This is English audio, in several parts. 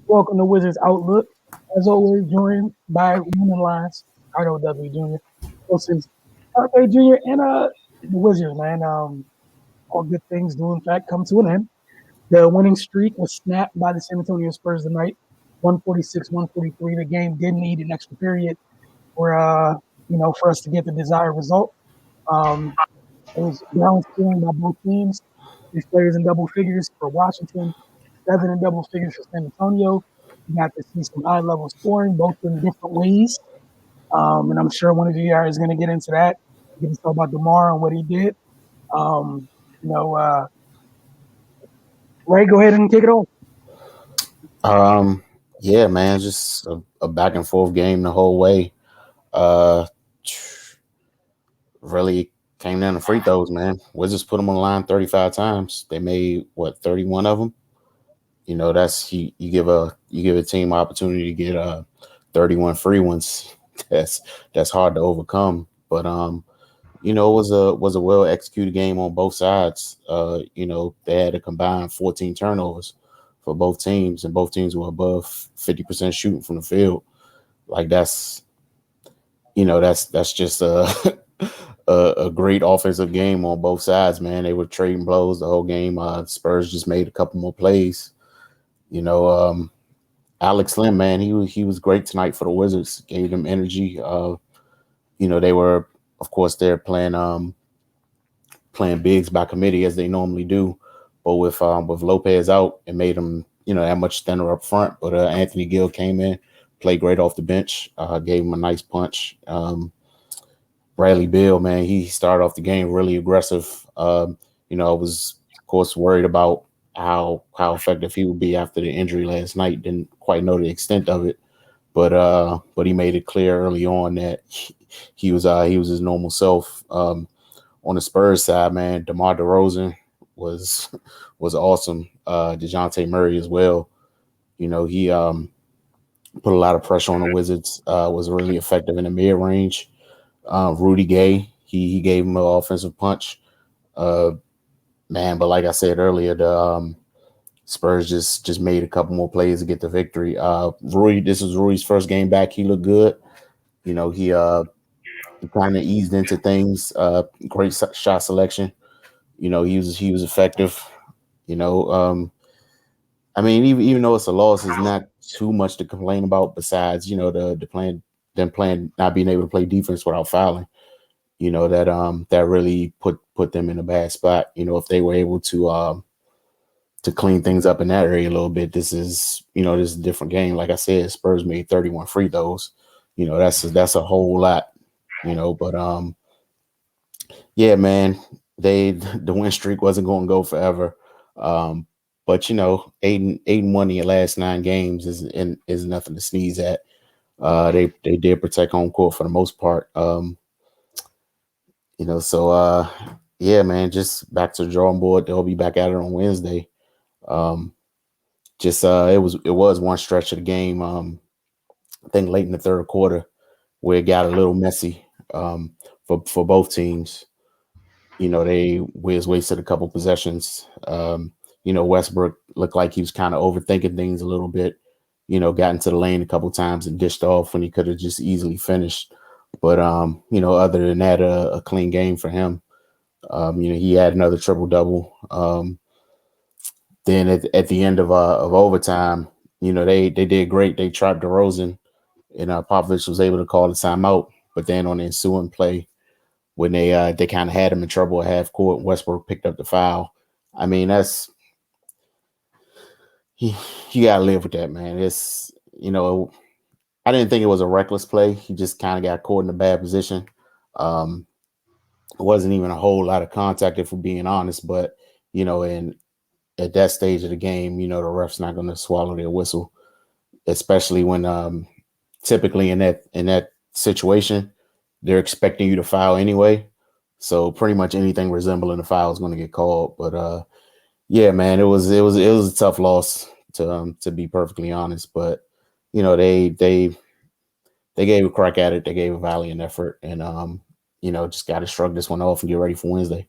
Welcome to Wizards Outlook. As always, joined by Women Lines, Arnold W. Jr., versus RK Jr. and the Wizards, man. All good things do in fact come to an end. The winning streak was snapped by the San Antonio Spurs tonight, 146-143. The game did need an extra period for us to get the desired result. Um, it was balanced scoring by both teams. These players in double figures for Washington, seven in double figures for San Antonio. You got to see some high level scoring, both in different ways. And I'm sure one of you guys is going to get into that. Get to talk about DeMar and what he did. Um, you know, uh, Ray, go ahead and kick it off. Um, yeah, man, just a back and forth game the whole way. Uh, really came down to free throws, man. Wizards put them on the line 35 times. They made 31 of them. That's you give a team opportunity to get 31 free ones. That's hard to overcome. But it was a well executed game on both sides. They had a combined 14 turnovers for both teams, and both teams were above 50% shooting from the field. Like that's just a great offensive game on both sides, man. They were trading blows the whole game. Spurs just made a couple more plays. You know, Alex Lim, man, he was great tonight for the Wizards. Gave them energy. They were, of course, they're playing bigs by committee as they normally do, but with Lopez out, it made them that much thinner up front. But Anthony Gill came in, played great off the bench, gave him a nice punch. Bradley Beal, man, he started off the game really aggressive. I was of course worried about how effective he would be after the injury last night. Didn't quite know the extent of it, but he made it clear early on that he was his normal self. On the Spurs side, man, DeMar DeRozan was was awesome. DeJounte Murray as well. He put a lot of pressure on the Wizards. Was really effective in the mid range. Rudy Gay, he gave him an offensive punch. Uh, Man, but like I said earlier, the Spurs just made a couple more plays to get the victory. This was Rui's first game back. He looked good. He kind of eased into things. Great shot selection. He was effective. You know, um, I mean, even though it's a loss, it's not too much to complain about. Besides, the playing them playing not being able to play defense without fouling. That really put them in a bad spot. If they were able to clean things up in that area a little bit, this is a different game. Like I said, Spurs made 31 free throws. That's a whole lot. But yeah, man, the win streak wasn't going to go forever. Um, but 8-1 in your last 9 games is nothing to sneeze at. They did protect home court for the most part. So yeah, man, just back to the drawing board. They'll be back at it on Wednesday. Um, just it was one stretch of the game. I think late in the third quarter where it got a little messy for both teams. They Wiz wasted a couple possessions. Westbrook looked like he was kind of overthinking things a little bit. Got into the lane a couple times and dished off when he could have just easily finished. But other than that, a clean game for him. He had another triple double. Then at the end of overtime, they did great. They trapped DeRozan, and Popovich was able to call the timeout. But then on the ensuing play, when they kind of had him in trouble at half court, Westbrook picked up the foul. I mean, that's you, you gotta live with that, man. I didn't think it was a reckless play. He just kind of got caught in a bad position. Um, it wasn't even a whole lot of contact, if we're being honest. But and at that stage of the game, the ref's not going to swallow their whistle, especially when typically in that situation, they're expecting you to foul anyway. So pretty much anything resembling a foul is going to get called. But yeah, man, it was a tough loss to be perfectly honest. But they gave a crack at it. They gave a valiant effort, and just got to shrug this one off and get ready for Wednesday.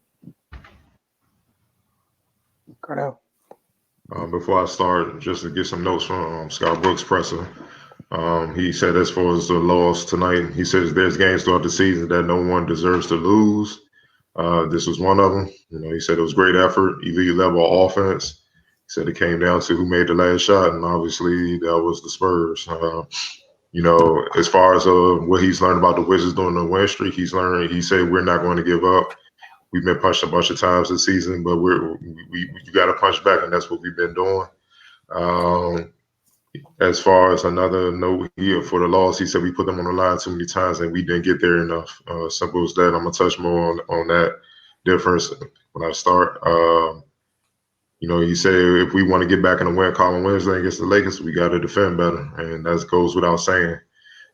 Cornell. Before I start, just to get some notes from Scott Brooks presser. He said as far as the loss tonight, he says there's games throughout the season that no one deserves to lose. This was one of them. He said it was great effort, elite level offense. He said it came down to who made the last shot, and obviously that was the Spurs. As far as what he's learned about the Wizards during the win streak, he said we're not going to give up. We've been punched a bunch of times this season, but we you got to punch back, and that's what we've been doing. Um, as far as another note here for the loss, he said we put them on the line too many times and we didn't get there enough. Simple as that. I'm gonna touch more on that difference when I start. He said if we want to get back in the win column Wednesday against the Lakers, we got to defend better, and that goes without saying.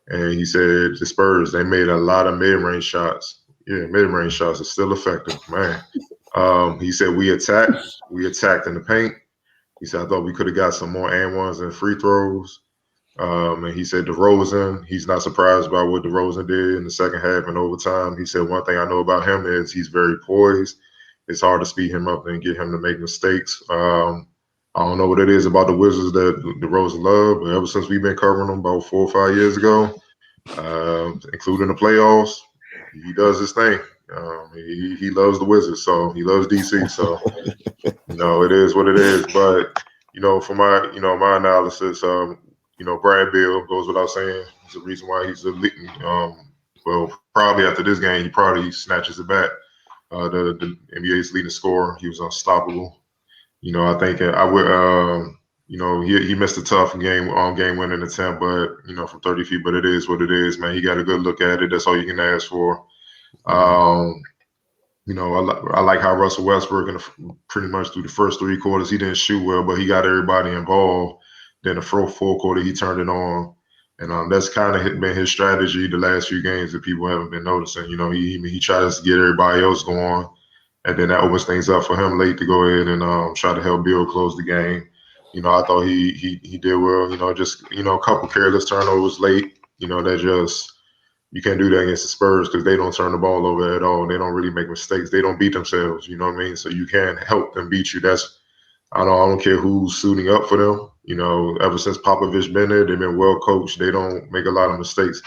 And he said the Spurs, they made a lot of mid-range shots. Yeah, mid-range shots are still effective, man. He said we attacked in the paint. He said I thought we could have got some more and ones and free throws. And he said DeRozan, he's not surprised by what DeRozan did in the second half and overtime. He said one thing I know about him is he's very poised. It's hard to speed him up and get him to make mistakes. I don't know what it is about the Wizards that DeRozan love, but ever since we've been covering them about 4 or 5 years ago, including the playoffs, he does his thing. He loves the Wizards, so he loves DC. So it is what it is. But for my analysis, Brad Beal goes without saying. It's the reason why he's a well, probably after this game, he probably snatches it back. The NBA's leading scorer. He was unstoppable. I think I would. He missed a tough game winning attempt, but from 30 feet. But it is what it is, man. He got a good look at it. That's all you can ask for. I like how Russell Westbrook, pretty much through the first 3 quarters, he didn't shoot well, but he got everybody involved. Then the fourth quarter, he turned it on. And that's kind of been his strategy the last few games that people haven't been noticing. He tries to get everybody else going, and then that opens things up for him late to go ahead and try to help Bill close the game. I thought he did well. Just a couple careless turnovers late. That just you can't do that against the Spurs because they don't turn the ball over at all. They don't really make mistakes. They don't beat themselves. You know what I mean? So you can't help them beat you. I don't care who's suiting up for them. Ever since Popovich been there, they've been well coached. They don't make a lot of mistakes.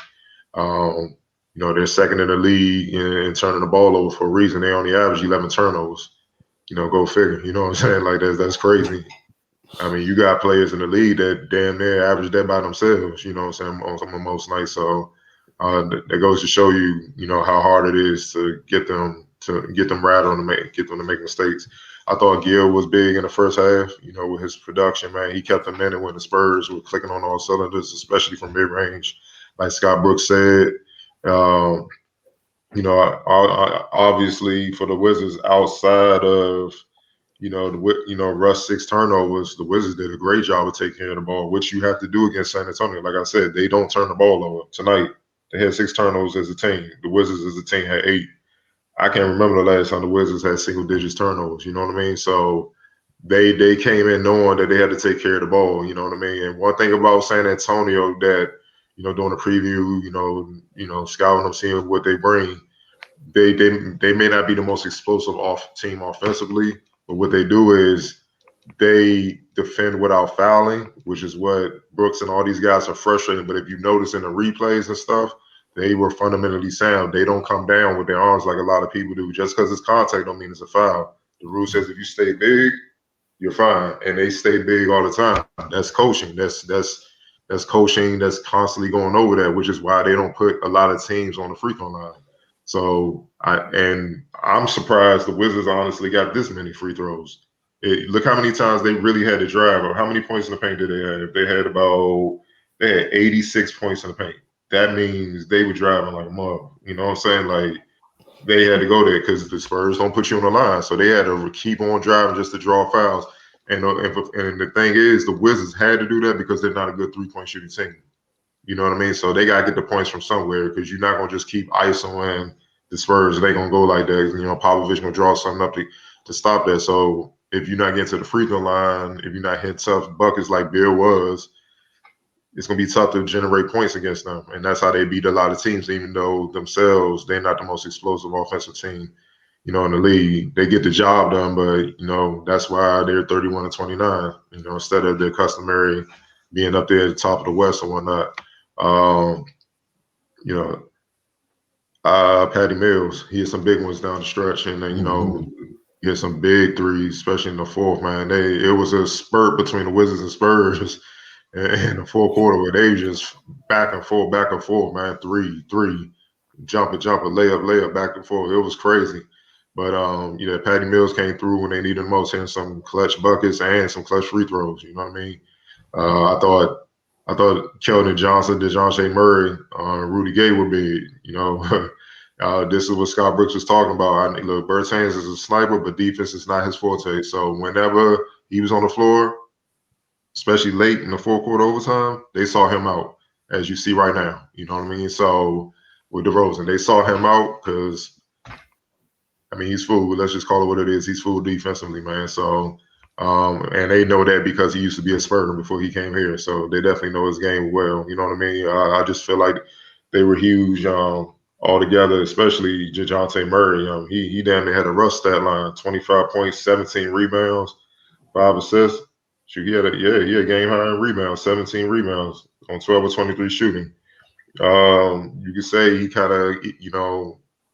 They're second in the league in turning the ball over for a reason. They only average 11 turnovers. Go figure. You know what I'm saying? Like that's crazy. I mean, you got players in the league that damn near average that by themselves. You know what I'm saying? On some of most nights. So that goes to show you, how hard it is to get them rattled and get them to make mistakes. I thought Gil was big in the first half, with his production, man. He kept them in it when the Spurs were clicking on all cylinders, especially from mid range. Like Scott Brooks said, obviously for the Wizards, outside of Russ 6 turnovers, the Wizards did a great job of taking care of the ball, which you have to do against San Antonio. Like I said, they don't turn the ball over tonight. They had 6 turnovers as a team. The Wizards as a team had 8. I can't remember the last time the Wizards had single digits turnovers. You know what I mean? So they came in knowing that they had to take care of the ball. You know what I mean? And one thing about San Antonio that doing a preview, scouting them, seeing what they bring, they may not be the most explosive team offensively, but what they do is they defend without fouling, which is what Brooks and all these guys are frustrating. But if you notice in the replays and stuff, they were fundamentally sound. They don't come down with their arms like a lot of people do. Just because it's contact don't mean it's a foul. The rule says if you stay big, you're fine, and they stay big all the time. That's coaching. That's coaching. That's constantly going over that, which is why they don't put a lot of teams on the free throw line. So I'm surprised the Wizards honestly got this many free throws. Look how many times they really had to drive. Or how many points in the paint did they have? They had 86 points in the paint. That means they were driving like a mother. You know what I'm saying? Like they had to go there because the Spurs don't put you on the line, so they had to keep on driving just to draw fouls. And the thing is, the Wizards had to do that because they're not a good 3-point shooting team. You know what I mean? So they got to get the points from somewhere because you're not going to just keep isoing the Spurs. They going to go like that. Popovich going to draw something up to stop that. So if you're not getting to the free throw line, if you're not hitting tough buckets like Bill was, it's going to be tough to generate points against them. And that's how they beat a lot of teams, even though themselves, they're not the most explosive offensive team. in the league. They get the job done, but that's why they're 31-29. Instead of their customary being up there at the top of the West and whatnot. You know, Patty Mills, he had some big ones down the stretch, and then he had some big threes, especially in the fourth. Man, it was a spurt between the Wizards and Spurs in the fourth quarter where they just back and forth, man. Three, jumper, layup, back and forth. It was crazy. But Patty Mills came through when they needed the most, hitting some clutch buckets and some clutch free throws. You know what I mean? I thought Keldon Johnson, DeJounte Murray, Rudy Gay were big. This is what Scott Brooks was talking about. Look, Bertans is a sniper, but defense is not his forte. So whenever he was on the floor, especially late in the fourth quarter overtime, they saw him out, as you see right now. You know what I mean? So with DeRozan, they saw him out because, he's fooled. Let's just call it what it is. He's fooled defensively, man. So, and they know that because he used to be a Spur before he came here. So they definitely know his game well. You know what I mean? I just feel like they were huge all together, especially DeJounte Murray. He damn near had a rough stat line: 25 points, 17 rebounds, 5 assists. Shoot, he had a game high in rebounds, 17 rebounds on 12 or 23 shooting. You could say he kind of,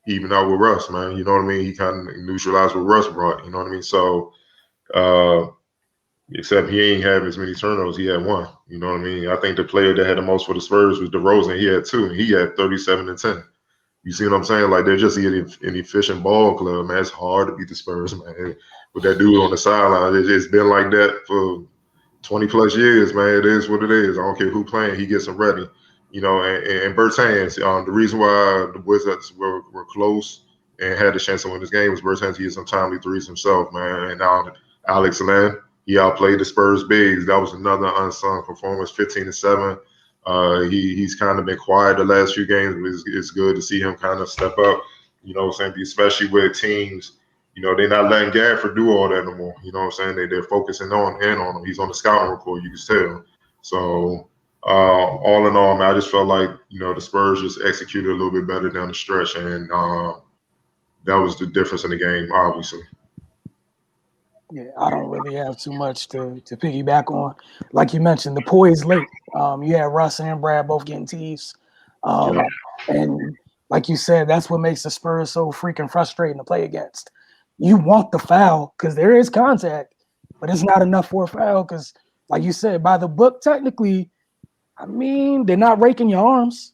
even out with Russ, man. You know what I mean? He kind of neutralized what Russ brought. You know what I mean? So, except he ain't have as many turnovers. He had 1. You know what I mean? I think the player that had the most for the Spurs was DeRozan. He had 2, and he had 37 and 10. You see what I'm saying? Like, they're just an efficient ball club, man. It's hard to beat the Spurs, man. With that dude on the sideline, it's been like that for 20 plus years, man. It is what it is. I don't care who playing, he gets them ready. And Bertans, the reason why the Wizards were close and had the chance to win this game was Bertans. He had some timely threes himself, man. And now Alex Len, he outplayed the Spurs bigs. That was another unsung performance, 15 and 7. He's kind of been quiet the last few games, but it's good to see him kind of step up. You know what I'm saying? Especially with teams, they're not letting Gafford do all that no more. You know what I'm saying? They're focusing on him. He's on the scouting report, you can tell. So all in all, man, I just felt like, the Spurs just executed a little bit better down the stretch, and that was the difference in the game, obviously. Yeah, I don't really have too much to piggyback on. Like you mentioned, the poise late. You had Russ and Brad both getting teased. And like you said, that's what makes the Spurs so freaking frustrating to play against. You want the foul because there is contact, but it's not enough for a foul because, like you said, by the book, technically, they're not raking your arms.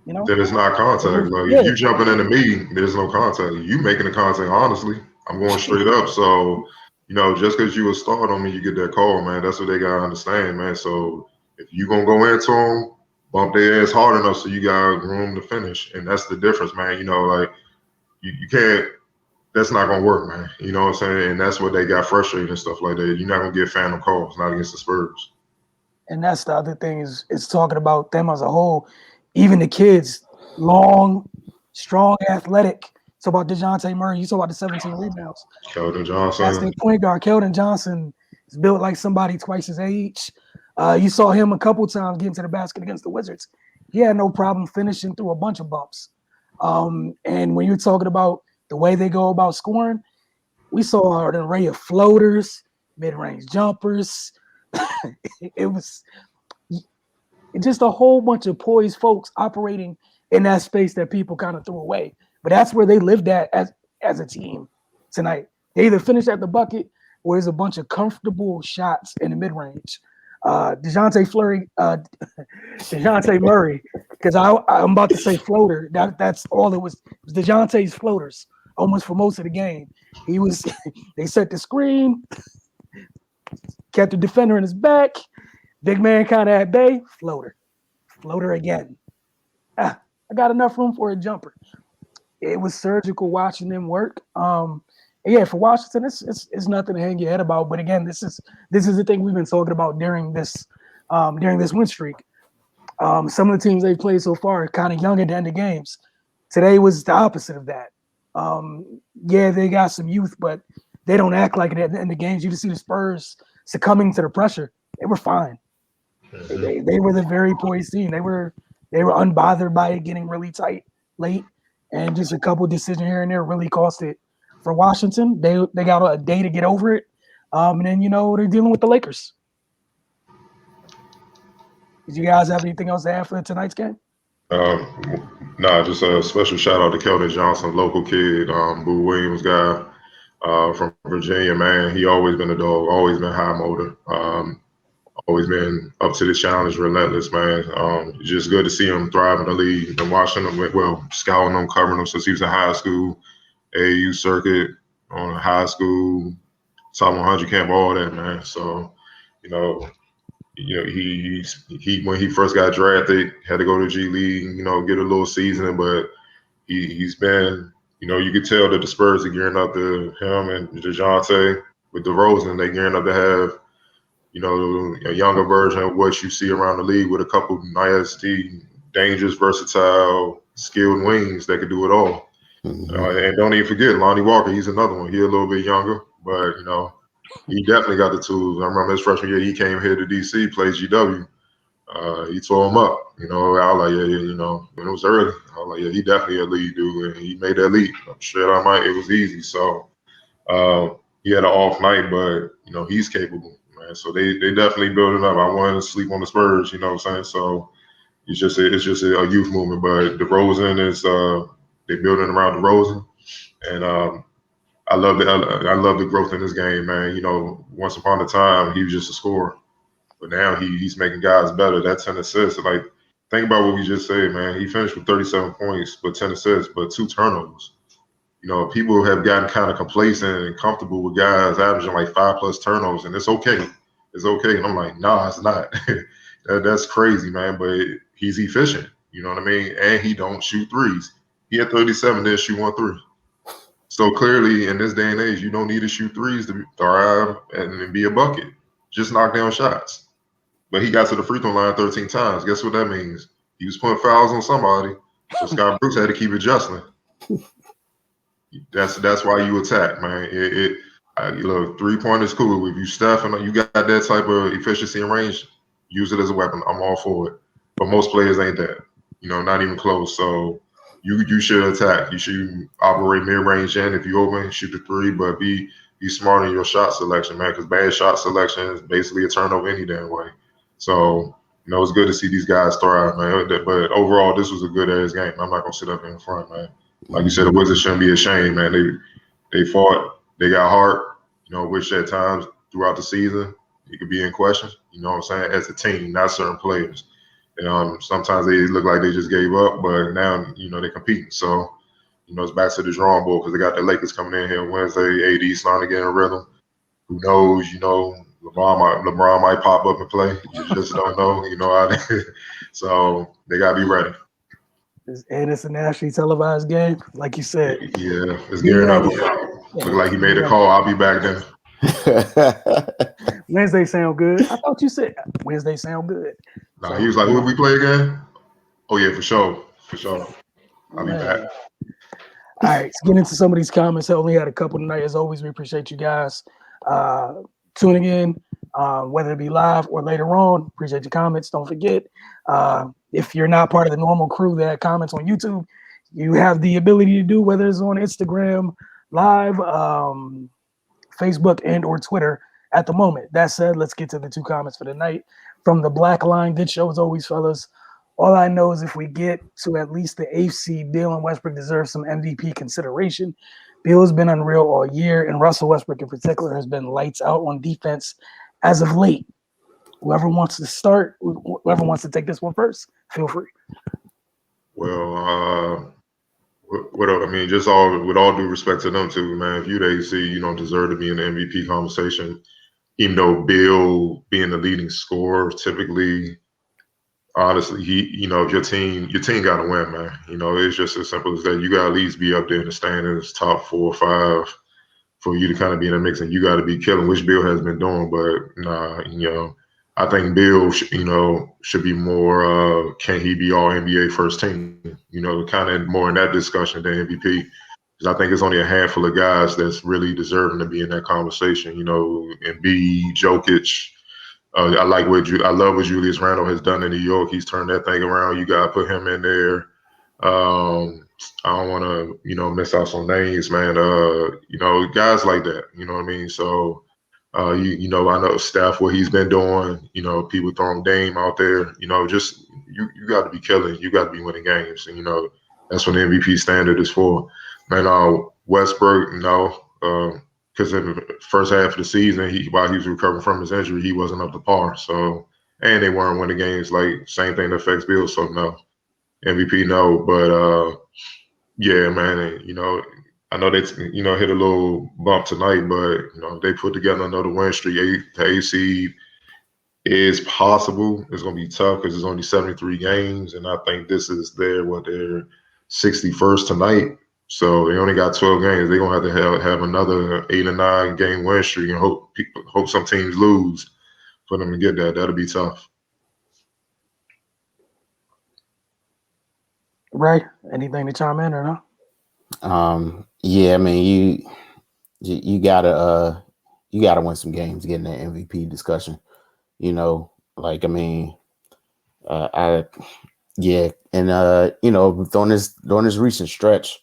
Then it's not contact. Like, if you jumping into me, there's no contact. You making the contact, honestly. I'm going straight up. So, just because you a start on me, you get that call, man. That's what they got to understand, man. So if you going to go into them, bump their ass hard enough so you got room to finish. And that's the difference, man. Like, you can't – that's not going to work, man. You know what I'm saying? And that's what they got frustrated and stuff like that. You're not going to get phantom calls, not against the Spurs. And that's the other thing is talking about them as a whole. Even the kids, long, strong, athletic. Talk about DeJounte Murray. You talk about the 17 rebounds. Keldon Johnson. That's their point guard. Keldon Johnson is built like somebody twice his age. You saw him a couple times getting to the basket against the Wizards. He had no problem finishing through a bunch of bumps. And when you're talking about the way they go about scoring, we saw an array of floaters, mid-range jumpers. It was just a whole bunch of poised folks operating in that space that people kind of threw away. But that's where they lived at as a team tonight. They either finish at the bucket or there's a bunch of comfortable shots in the mid-range. DeJounte Murray, because I'm about to say floater. That's all it was. It was DeJounte's floaters almost for most of the game. They set the screen, kept the defender in his back, big man kind of at bay, floater again. I got enough room for a jumper. It was surgical watching them work. Yeah, for Washington, it's nothing to hang your head about. But again, this is the thing we've been talking about during this win streak. Some of the teams they've played so far are kind of young at the end of games. Today was the opposite of that. Yeah, they got some youth, but they don't act like it at the end of games. You just see the Spurs succumbing to the pressure. They were fine. They were the very poised team. They were unbothered by it getting really tight late. and just a couple decisions here and there really cost it for Washington. They got a day to get over it, and then they're dealing with the Lakers. Did you guys have anything else to add for tonight's game? Just a special shout out to Keldon Johnson, local kid, Boo Williams guy from Virginia, man. He always been a dog, always been high motor, always been up to the challenge, relentless, man. It's just good to see him thrive in the league and watching him, scouting him, covering him since he was in high school, AAU circuit, on a high school, top 100 camp, all that, man. So, he when he first got drafted, had to go to G League, get a little seasoning, but he's been, you could tell that the Spurs are gearing up to him and DeJounte with DeRozan. They're gearing up to have, a younger version of what you see around the league with a couple nasty, dangerous, versatile, skilled wings that could do it all. Mm-hmm. And don't even forget Lonnie Walker. He's another one. He's a little bit younger, but he definitely got the tools. I remember his freshman year, he came here to DC, played GW. He tore him up. I was like, when it was early, I was like, yeah, he definitely a lead dude, and he made that leap. I'm sure it was easy. So he had an off night, but he's capable, man. So they definitely building up. I wanted to sleep on the Spurs, you know what I'm saying? So it's just a youth movement. But DeRozan is they're building around DeRozan, and I love the growth in this game, man. Once upon a time he was just a scorer, but now he's making guys better. That 10 assists, like think about what we just said, man. He finished with 37 points, but 10 assists, but 2 turnovers. People have gotten kind of complacent and comfortable with guys averaging like 5+ turnovers, and it's okay. It's okay. And I'm like, nah, it's not. That's crazy, man. But he's efficient. You know what I mean? And he don't shoot threes. He had 37, didn't shoot 1 3. So clearly, in this day and age, you don't need to shoot threes to thrive and be a bucket. Just knock down shots. But he got to the free throw line 13 times. Guess what that means? He was putting fouls on somebody. So Scott Brooks had to keep adjusting. That's why you attack, man. Look, 3-point is cool. If you Steph and you got that type of efficiency and range, use it as a weapon. I'm all for it. But most players ain't that. Not even close. So you should attack. You should operate mid-range in. If you open, shoot the 3, but be smart in your shot selection, man, because bad shot selection is basically a turnover any damn way. So, it's good to see these guys thrive, man. But overall, this was a good-ass game. I'm not going to sit up in front, man. Like you said, the Wizards shouldn't be ashamed, man. They fought. They got heart, which at times throughout the season, it could be in question, you know what I'm saying, as a team, not certain players. Sometimes they look like they just gave up, but now, they're competing. So, it's back to the drawing board because they got the Lakers coming in here Wednesday. AD starting to get in a rhythm. Who knows, LeBron might pop up and play. You just don't know, So they got to be ready. And it's a nationally televised game, like you said. Yeah, it's gearing up. Look like he made a call. I'll be back then. Wednesday sound good. I thought you said Wednesday sound good. Nah, he was like, "Will we play again?" Oh yeah, for sure. I'll be back. All right, let's get into some of these comments. I only had a couple tonight. As always, we appreciate you guys tuning in, whether it be live or later on. Appreciate your comments. Don't forget, if you're not part of the normal crew that comments on YouTube, you have the ability to do, whether it's on Instagram Live, Facebook, and or Twitter at the moment. That said, let's get to the 2 comments for the night. From the Black Line, good show as always, fellas. All I know is if we get to at least the 8th seed, Beal and Westbrook deserve some MVP consideration. Beal has been unreal all year, and Russell Westbrook in particular has been lights out on defense as of late. Whoever wants to start, whoever wants to take this one first, feel free. Well, just with all due respect to them two, man, if you the AC, you don't deserve to be in the MVP conversation. Even though Beal being the leading scorer, typically, honestly, if your team got to win, man. It's just as simple as that. You got to at least be up there in the standings, top 4 or 5, for you to kind of be in the mix, and you got to be killing, which Beal has been doing. But nah, I think Beal, should be more. Can he be all NBA first team? Kind of more in that discussion than MVP. Because I think it's only a handful of guys that's really deserving to be in that conversation. Embiid, Jokic. I love what Julius Randle has done in New York. He's turned that thing around. You got to put him in there. I don't want to, miss out on names, man. Guys like that, you know what I mean? So, I know Steph, what he's been doing, people throwing Dame out there, just you got to be killing. You got to be winning games. And, that's what the MVP standard is for. Man, Westbrook, because in the first half of the season, while he was recovering from his injury, he wasn't up to par. So, and they weren't winning games. Like, same thing that affects Bill. So, no. MVP, no. But, yeah, man, and, I know they, hit a little bump tonight, but, they put together another win streak. The AC is possible. It's going to be tough because there's only 73 games, and I think this is their 61st tonight. So they only got 12 games. They're going to have another 8 or 9 game win streak and hope some teams lose for them to get that. That'll be tough. Right? Anything to chime in or no? Yeah, I mean you gotta win some games getting that MVP discussion. Like I mean, during this recent stretch,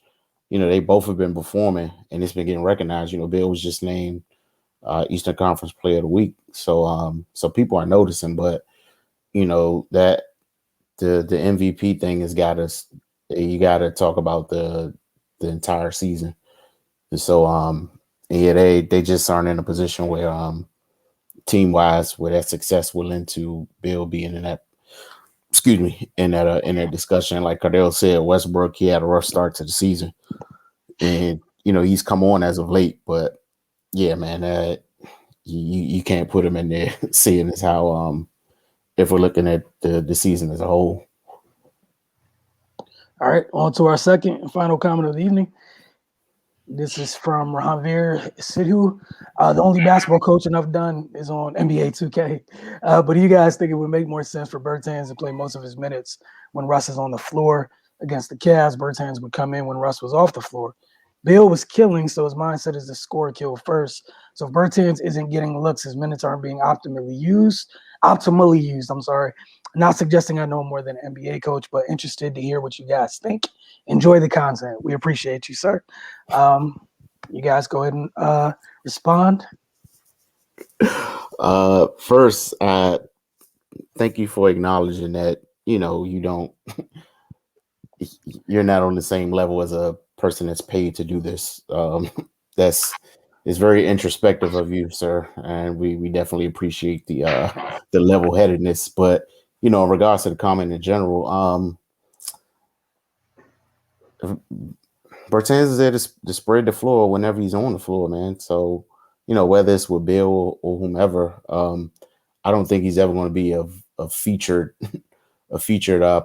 they both have been performing and it's been getting recognized. Bill was just named Eastern Conference Player of the Week, so people are noticing. But that the MVP thing has got us. You got to talk about the entire season, and so they just aren't in a position where team wise where that success will lend to Bill being in that. Excuse me, in that discussion, like Cardell said, Westbrook, he had a rough start to the season, and he's come on as of late. But yeah, man, you can't put him in there. Seeing as how if we're looking at the season as a whole. All right, on to our second and final comment of the evening. This is from Ranveer Sidhu. The only basketball coaching I've done is on NBA 2K. But do you guys think it would make more sense for Bertans to play most of his minutes when Russ is on the floor against the Cavs? Bertans would come in when Russ was off the floor. Bill was killing, so his mindset is to score, kill first. So if Bertans isn't getting looks, his minutes aren't being optimally used. I'm sorry. Not suggesting I know more than an NBA coach, but interested to hear what you guys think. Enjoy the content. We appreciate you, sir. You guys go ahead and respond. First, thank you for acknowledging that, you're not on the same level as a person that's paid to do this. It's very introspective of you, sir, and we definitely appreciate the level-headedness. But in regards to the comment in general, Bertans is there to spread the floor whenever he's on the floor, man. So whether it's with Bill or whomever, I don't think he's ever going to be a featured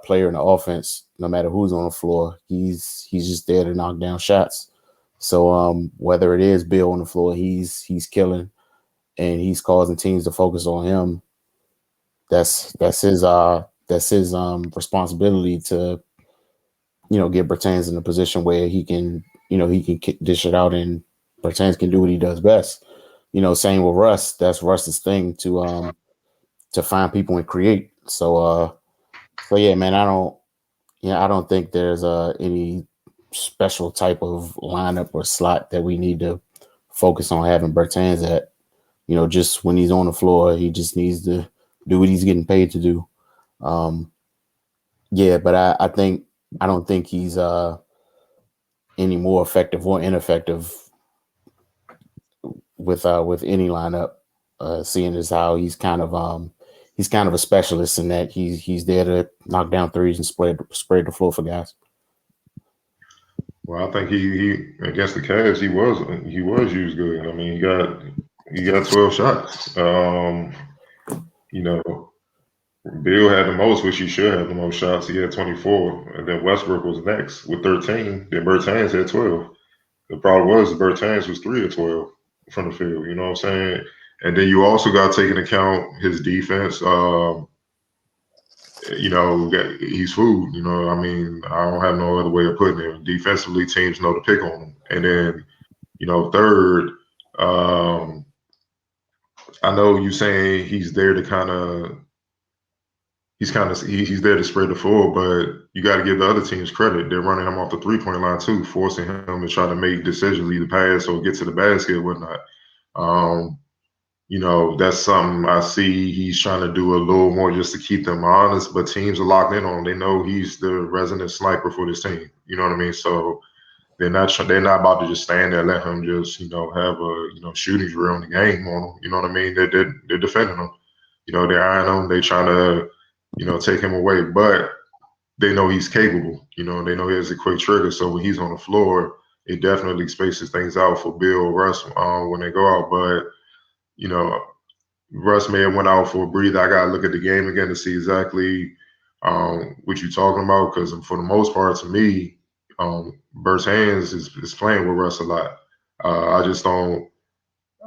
player in the offense, no matter who's on the floor. He's just there to knock down shots. So whether it is Bill on the floor, he's killing and he's causing teams to focus on him. That's his responsibility to get Bertans in a position where he can dish it out and Bertans can do what he does best. Same with Russ. That's Russ's thing to find people and create. So yeah, man, I don't think there's any special type of lineup or slot that we need to focus on having Bertans at. Just when he's on the floor, he just needs to do what he's getting paid to do. Yeah, but I don't think he's any more effective or ineffective with any lineup. Seeing as how he's kind of a specialist in that he's there to knock down threes and spread the floor for guys. Well, I think he against the Cavs he was used good. I mean, he got 12 shots. Bill had the most, which he should have the most shots. He had 24, and then Westbrook was next with 13. Then Bertans had 12. The problem was Bertans was 3 of 12 from the field. You know what I'm saying? And then you also got to take into account his defense. He's food. I mean, I don't have no other way of putting it. Defensively, teams know to pick on him. And then, third, I know you saying he's there to kind of he's he's there to spread the floor, but you got to give the other teams credit. They're running him off the 3-point line too, forcing him to try to make decisions, either pass or get to the basket or whatnot. That's something I see he's trying to do a little more just to keep them honest, but teams are locked in on him. They know he's the resident sniper for this team. You know what I mean? So they're not about to just stand there and let him just, have a, shooting drill in the game on him. You know what I mean? They're defending him. They're eyeing him. They're trying to, take him away. But they know he's capable. They know he has a quick trigger. So when he's on the floor, it definitely spaces things out for Bill or Russ when they go out. But, Russ may have went out for a breather. I got to look at the game again to see exactly what you're talking about. Because for the most part, to me, Bertans is playing with Russ a lot. I just don't.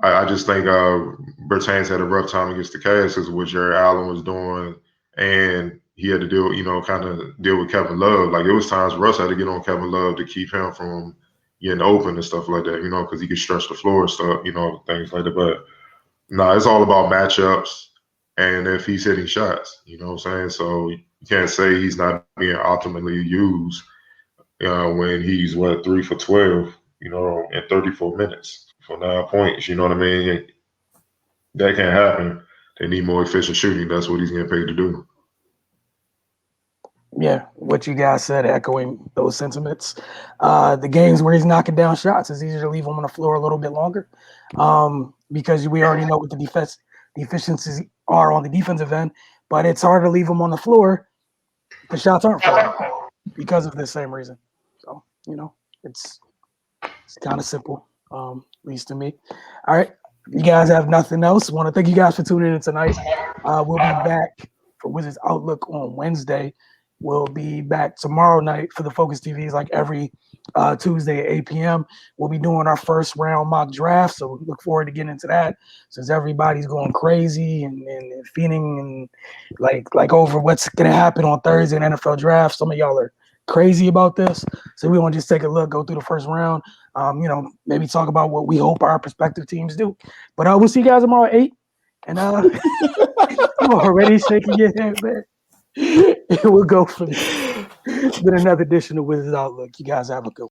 I just think Bertans had a rough time against the Cavs because what Jared Allen was doing, and he had to deal with Kevin Love. Like it was times Russ had to get on Kevin Love to keep him from getting open and stuff like that. Because he could stretch the floor and stuff. Things like that. But no, it's all about matchups and if he's hitting shots. You know what I'm saying? So you can't say he's not being optimally used when he's 3 for 12. In 34 minutes. For 9 points, you know what I mean? That can't happen. They need more efficient shooting. That's what he's getting paid to do. Yeah, what you guys said, echoing those sentiments. The games where he's knocking down shots, it's easier to leave him on the floor a little bit longer because we already know what the deficiencies are on the defensive end, but it's hard to leave him on the floor. The shots aren't falling because of the same reason. So, it's kind of simple. At least to me. All right. You guys have nothing else. Want to thank you guys for tuning in tonight. We'll be back for Wizards Outlook on Wednesday. We'll be back tomorrow night for the Focus TVs like every Tuesday at 8 p.m. We'll be doing our first round mock draft, so we look forward to getting into that since everybody's going crazy and fiending and like over what's going to happen on Thursday in NFL draft. Some of y'all are crazy about this, so we want to just take a look, go through the first round, maybe talk about what we hope our prospective teams do. But we'll see you guys tomorrow at 8. And I'm already shaking your head, man. We'll go from another edition of Wizards Outlook. You guys have a good one.